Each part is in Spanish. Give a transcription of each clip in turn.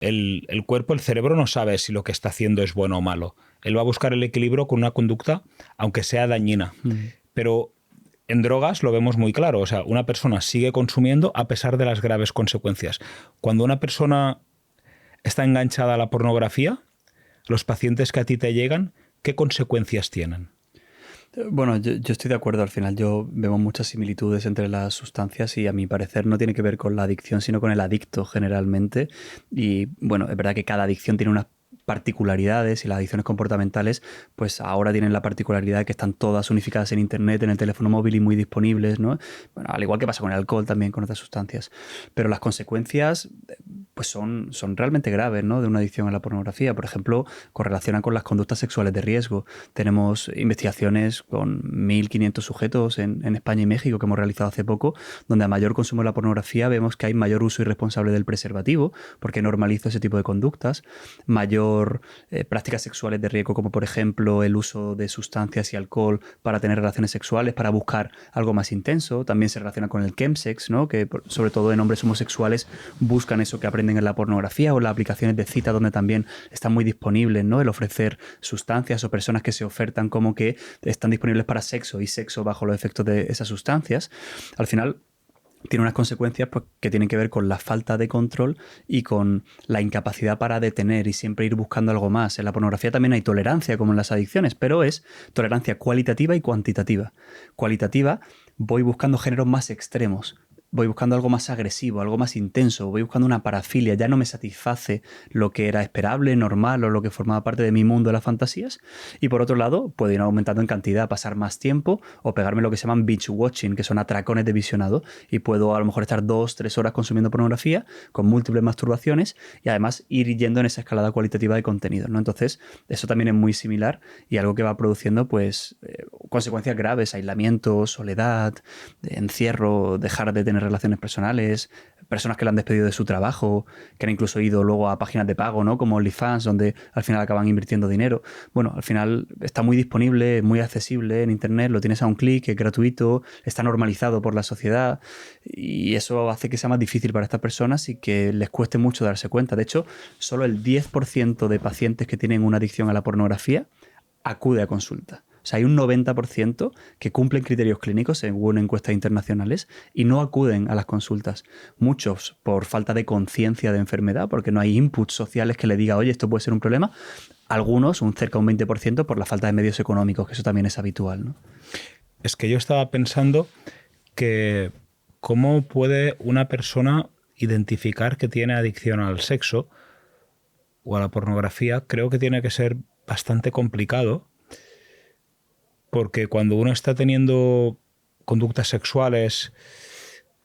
el cuerpo, el cerebro no sabe si lo que está haciendo es bueno o malo. Él va a buscar el equilibrio con una conducta, aunque sea dañina. Pero en drogas lo vemos muy claro. O sea, una persona sigue consumiendo a pesar de las graves consecuencias. Cuando una persona está enganchada a la pornografía, los pacientes que a ti te llegan, ¿qué consecuencias tienen? Bueno, yo estoy de acuerdo. Al final yo vemos muchas similitudes entre las sustancias y a mi parecer no tiene que ver con la adicción, sino con el adicto generalmente. Y bueno, es verdad que cada adicción tiene unas particularidades y las adicciones comportamentales pues ahora tienen la particularidad de que están todas unificadas en internet, en el teléfono móvil y muy disponibles, ¿no? Bueno, al igual que pasa con el alcohol también, con otras sustancias. Pero las consecuencias pues son realmente graves, ¿no? De una adicción a la pornografía. Por ejemplo, correlacionan con las conductas sexuales de riesgo. Tenemos investigaciones con 1.500 sujetos en España y México que hemos realizado hace poco, donde a mayor consumo de la pornografía vemos que hay mayor uso irresponsable del preservativo, porque normaliza ese tipo de conductas, mayor prácticas sexuales de riesgo, como por ejemplo el uso de sustancias y alcohol para tener relaciones sexuales, para buscar algo más intenso. También se relaciona con el chemsex, ¿no? Que sobre todo en hombres homosexuales buscan eso que aprenden en la pornografía, o las aplicaciones de cita donde también están muy disponibles, ¿no? El ofrecer sustancias o personas que se ofertan como que están disponibles para sexo y sexo bajo los efectos de esas sustancias. Al final tiene unas consecuencias pues, que tienen que ver con la falta de control y con la incapacidad para detener y siempre ir buscando algo más. En la pornografía también hay tolerancia, como en las adicciones, pero es tolerancia cualitativa y cuantitativa. Cualitativa, voy buscando géneros más extremos. Voy buscando algo más agresivo, algo más intenso, voy buscando una parafilia, ya no me satisface lo que era esperable, normal o lo que formaba parte de mi mundo de las fantasías. Y por otro lado, puedo ir aumentando en cantidad, pasar más tiempo o pegarme lo que se llaman binge watching, que son atracones de visionado, y puedo a lo mejor estar 2, 3 horas consumiendo pornografía con múltiples masturbaciones y además ir yendo en esa escalada cualitativa de contenido, ¿no? Entonces, eso también es muy similar y algo que va produciendo pues consecuencias graves, aislamiento, soledad, encierro, dejar de tener relaciones personales, personas que le han despedido de su trabajo, que han incluso ido luego a páginas de pago, ¿no? Como OnlyFans, donde al final acaban invirtiendo dinero. Bueno, al final está muy disponible, muy accesible en internet, lo tienes a un clic, es gratuito, está normalizado por la sociedad y eso hace que sea más difícil para estas personas y que les cueste mucho darse cuenta. De hecho, solo el 10% de pacientes que tienen una adicción a la pornografía acude a consulta. O sea, hay un 90% que cumplen criterios clínicos según encuestas internacionales y no acuden a las consultas. Muchos por falta de conciencia de enfermedad, porque no hay inputs sociales que le diga, oye, esto puede ser un problema. Algunos, un cerca de un 20%, por la falta de medios económicos, que eso también es habitual, ¿no? Es que yo estaba pensando que cómo puede una persona identificar que tiene adicción al sexo o a la pornografía. Creo que tiene que ser bastante complicado, porque cuando uno está teniendo conductas sexuales,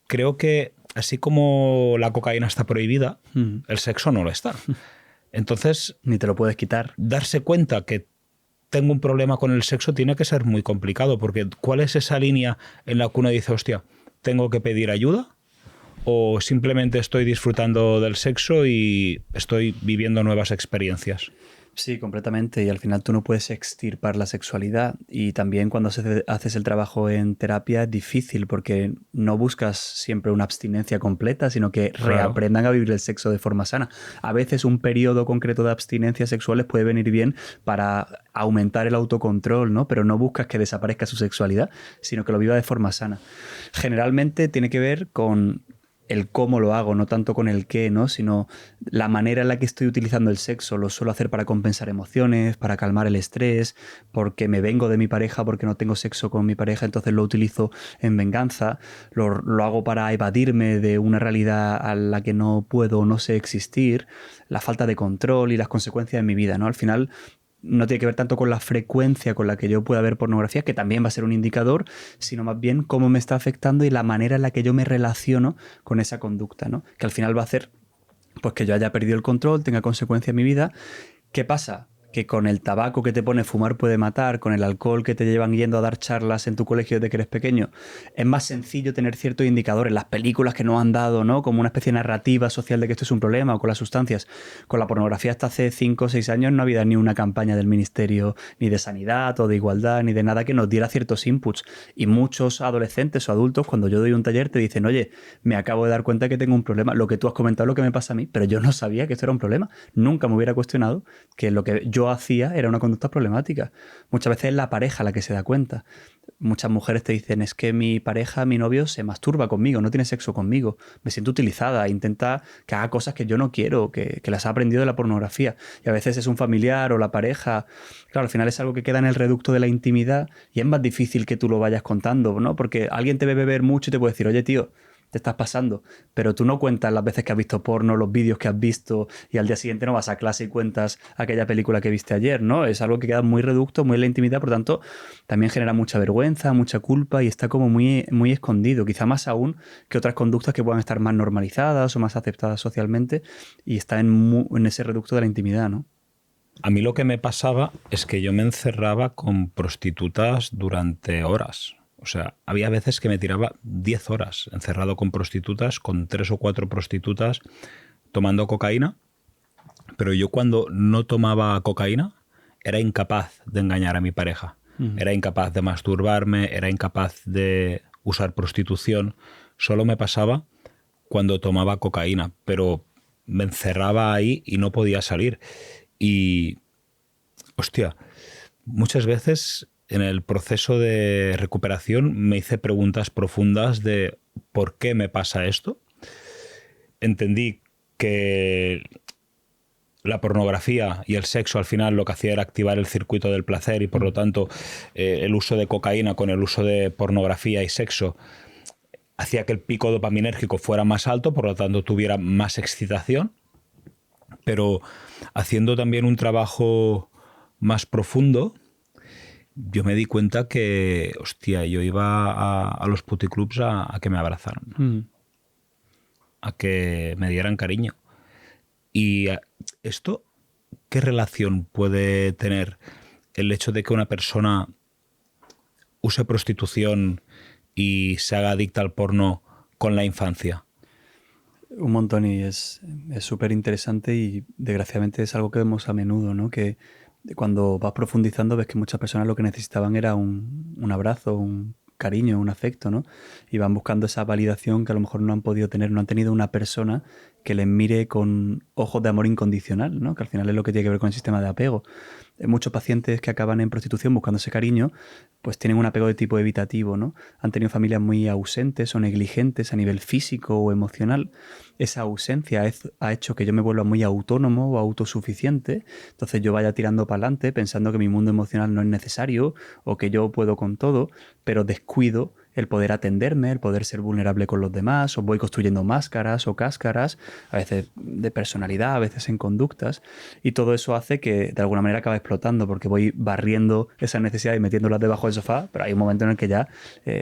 creo que así como la cocaína está prohibida, el sexo no lo está. Entonces, Ni te lo puedes quitar. darse cuenta que tengo un problema con el sexo tiene que ser muy complicado, porque ¿cuál es esa línea en la que uno dice, hostia, tengo que pedir ayuda? ¿O simplemente estoy disfrutando del sexo y estoy viviendo nuevas experiencias? Sí, completamente. Y al final tú no puedes extirpar la sexualidad. Y también cuando haces el trabajo en terapia es difícil porque no buscas siempre una abstinencia completa, sino que Claro. reaprendan a vivir el sexo de forma sana. A veces un periodo concreto de abstinencias sexuales puede venir bien para aumentar el autocontrol, ¿no? Pero no buscas que desaparezca su sexualidad, sino que lo viva de forma sana. Generalmente tiene que ver con el cómo lo hago, no tanto con el qué, ¿no? Sino la manera en la que estoy utilizando el sexo. Lo suelo hacer para compensar emociones, para calmar el estrés, porque me vengo de mi pareja, porque no tengo sexo con mi pareja, entonces lo utilizo en venganza. Lo hago para evadirme de una realidad a la que no puedo o no sé existir, la falta de control y las consecuencias en mi vida, ¿no? Al final no tiene que ver tanto con la frecuencia con la que yo pueda ver pornografía, que también va a ser un indicador, sino más bien cómo me está afectando y la manera en la que yo me relaciono con esa conducta, ¿no? Que al final va a hacer pues que yo haya perdido el control, tenga consecuencia en mi vida. ¿Qué pasa? que con el tabaco que te pone fumar puede matar, con el alcohol que te llevan yendo a dar charlas en tu colegio desde que eres pequeño, es más sencillo tener ciertos indicadores, las películas que nos han dado, ¿no? Como una especie de narrativa social de que esto es un problema, o con las sustancias. Con la pornografía hasta hace 5 o 6 años no había ni una campaña del Ministerio ni de Sanidad o de Igualdad ni de nada que nos diera ciertos inputs. Y muchos adolescentes o adultos, cuando yo doy un taller, te dicen, oye, me acabo de dar cuenta que tengo un problema. Lo que tú has comentado es lo que me pasa a mí, pero yo no sabía que esto era un problema. Nunca me hubiera cuestionado que lo que yo hacía era una conducta problemática. Muchas veces es la pareja la que se da cuenta. Muchas mujeres te dicen, es que mi pareja, mi novio, se masturba conmigo, no tiene sexo conmigo, me siento utilizada, intenta que haga cosas que yo no quiero, que las ha aprendido de la pornografía. Y a veces es un familiar o la pareja. Claro, al final es algo que queda en el reducto de la intimidad y es más difícil que tú lo vayas contando, ¿no? Porque alguien te ve beber mucho y te puede decir, oye, tío, te estás pasando, pero tú no cuentas las veces que has visto porno, los vídeos que has visto, y al día siguiente no vas a clase y cuentas aquella película que viste ayer, ¿no? Es algo que queda muy reducto, muy en la intimidad, por tanto, también genera mucha vergüenza, mucha culpa y está como muy, muy escondido, quizá más aún que otras conductas que puedan estar más normalizadas o más aceptadas socialmente, y está en ese reducto de la intimidad, ¿no? A mí lo que me pasaba es que yo me encerraba con prostitutas durante horas. O sea, había veces que me tiraba 10 horas encerrado con prostitutas, con 3 o 4 prostitutas tomando cocaína, pero yo cuando no tomaba cocaína era incapaz de engañar a mi pareja. Era incapaz de masturbarme, era incapaz de usar prostitución. Solo me pasaba cuando tomaba cocaína, pero me encerraba ahí y no podía salir. Y, hostia, muchas veces en el proceso de recuperación me hice preguntas profundas de ¿por qué me pasa esto? Entendí que la pornografía y el sexo al final lo que hacía era activar el circuito del placer y por lo tanto el uso de cocaína con el uso de pornografía y sexo hacía que el pico dopaminérgico fuera más alto, por lo tanto tuviera más excitación, pero haciendo también un trabajo más profundo, yo me di cuenta que, hostia, yo iba a los puticlubs a que me abrazaran, a que me dieran cariño. Y esto, ¿qué relación puede tener el hecho de que una persona use prostitución y se haga adicta al porno con la infancia? Un montón, y es súper interesante y desgraciadamente es algo que vemos a menudo, ¿no? Que cuando vas profundizando ves que muchas personas lo que necesitaban era un abrazo, un cariño, un afecto, ¿no? Y van buscando esa validación que a lo mejor no han podido tener, no han tenido una persona que les mire con ojos de amor incondicional, ¿no? Que al final es lo que tiene que ver con el sistema de apego. Muchos pacientes que acaban en prostitución buscando ese cariño, pues tienen un apego de tipo evitativo, ¿no? Han tenido familias muy ausentes o negligentes a nivel físico o emocional. Esa ausencia ha hecho que yo me vuelva muy autónomo o autosuficiente, entonces yo vaya tirando para adelante pensando que mi mundo emocional no es necesario o que yo puedo con todo, pero descuido el poder atenderme, el poder ser vulnerable con los demás, o voy construyendo máscaras o cáscaras, a veces de personalidad, a veces en conductas, y todo eso hace que de alguna manera acabe explotando, porque voy barriendo esa necesidad y metiéndolas debajo del sofá, pero hay un momento en el que ya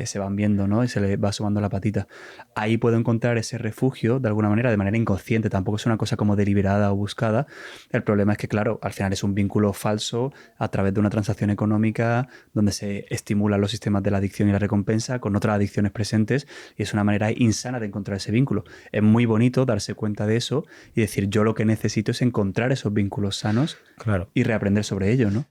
se van viendo, ¿no? Y se le va sumando la patita. Ahí puedo encontrar ese refugio, de alguna manera, de manera inconsciente, tampoco es una cosa como deliberada o buscada. El problema es que, claro, al final es un vínculo falso a través de una transacción económica donde se estimulan los sistemas de la adicción y la recompensa con otras adicciones presentes, y es una manera insana de encontrar ese vínculo. Es muy bonito darse cuenta de eso y decir, yo lo que necesito es encontrar esos vínculos sanos, claro, y reaprender sobre ello, ¿no?